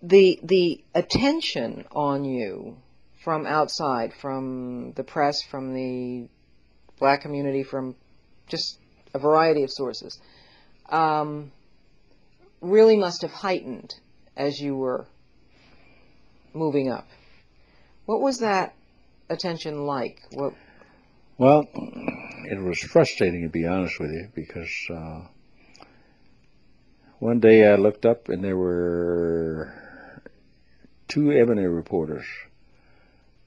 the attention on you from outside, from the press, from the black community, from just a variety of sources, really must have heightened as you were moving up. What was that attention like? Well, it was frustrating, to be honest with you, because one day I looked up and there were two Ebony reporters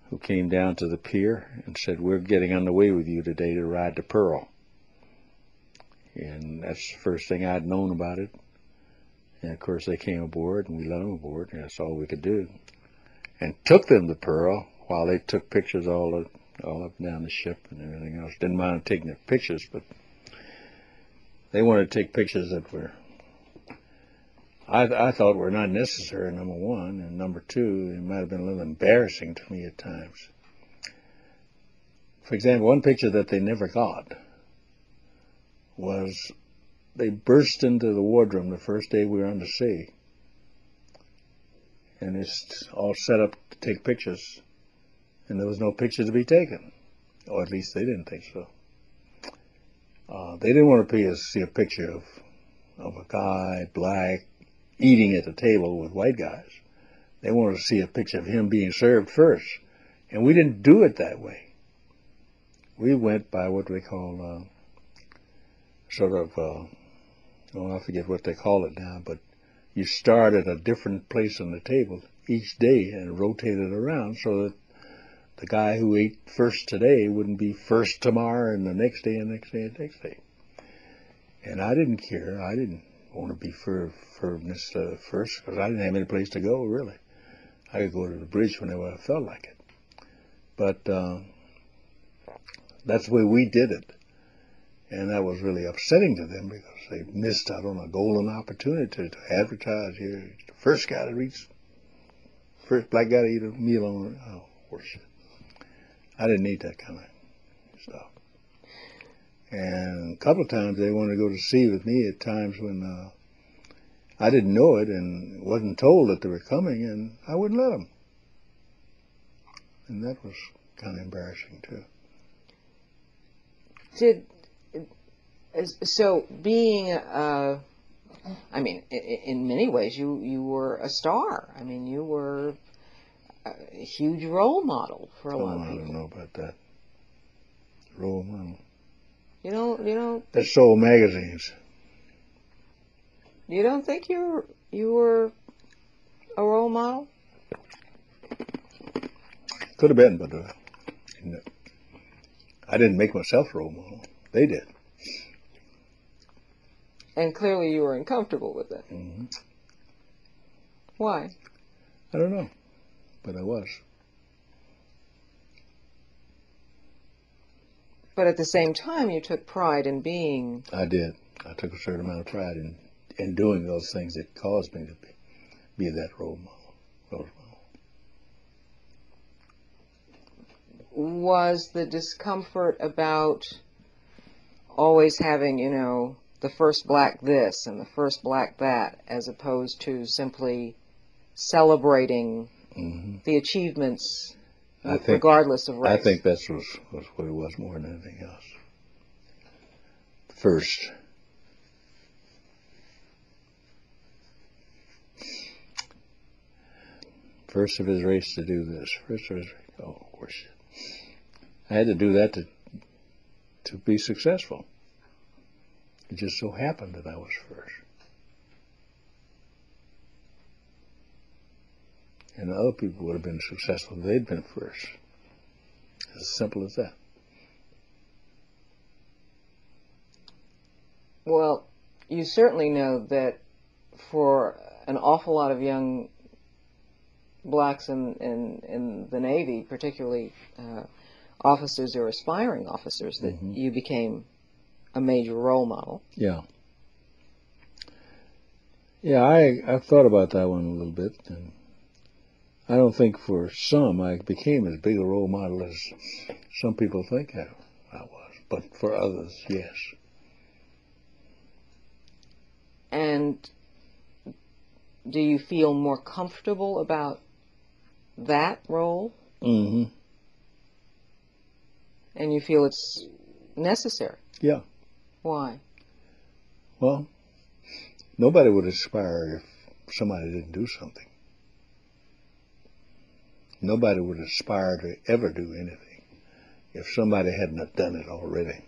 who came down to the pier and said, "We're getting on the way with you today to ride the Pearl." And that's the first thing I'd known about it. And of course they came aboard and we let them aboard, and that's all we could do. And took them to Pearl while they took pictures all up and down the ship and everything else. Didn't mind taking the pictures, but they wanted to take pictures that were, I thought were not necessary, number one, and number two, it might have been a little embarrassing to me at times. For example, one picture that they never got was they burst into the wardroom the first day we were on the sea, and it's all set up to take pictures, and there was no picture to be taken, or at least they didn't think so. They didn't want to see a picture of a guy, black, eating at the table with white guys. They wanted to see a picture of him being served first, and we didn't do it that way. We went by what we call I forget what they call it now, but you start at a different place on the table each day and rotate it around so that the guy who ate first today wouldn't be first tomorrow and the next day and the next day and the next day. And I didn't care. I didn't want to be first because I didn't have any place to go, really. I could go to the bridge whenever I felt like it. But that's the way we did it. And that was really upsetting to them because they missed out on a golden opportunity to advertise here. The first guy to reach, first black guy to eat a meal on, oh, horseshit. I didn't need that kind of stuff. And a couple of times they wanted to go to sea with me at times when I didn't know it and wasn't told that they were coming, and I wouldn't let them. And that was kind of embarrassing, too. So being, I mean, in many ways, you were a star. I mean, you were a huge role model for a lot of people. I don't know about that. Role model. You don't. That sold magazines. You don't think you were a role model? Could have been, but I didn't make myself a role model. They did. And clearly you were uncomfortable with it. Mm-hmm. Why? I don't know, but I was. But at the same time, you took pride in being... I did. I took a certain amount of pride in doing those things that caused me to be that role model. Was the discomfort about always having, the first black this and the first black that, as opposed to simply celebrating the achievements regardless of race? I think that was what it was more than anything else. First. First of his race to do this. First of his race. Oh, of course. I had to do that to be successful. It just so happened that I was first. And other people would have been successful if they'd been first. As simple as that. Well, you certainly know that for an awful lot of young blacks in the Navy, particularly officers or aspiring officers, that you became a major role model. Yeah. Yeah, I thought about that one a little bit, and I don't think for some I became as big a role model as some people think I was, but for others, yes. And do you feel more comfortable about that role? Mm-hmm. And you feel it's necessary? Yeah. Why? Well, nobody would aspire if somebody didn't do something. Nobody would aspire to ever do anything if somebody hadn't have done it already.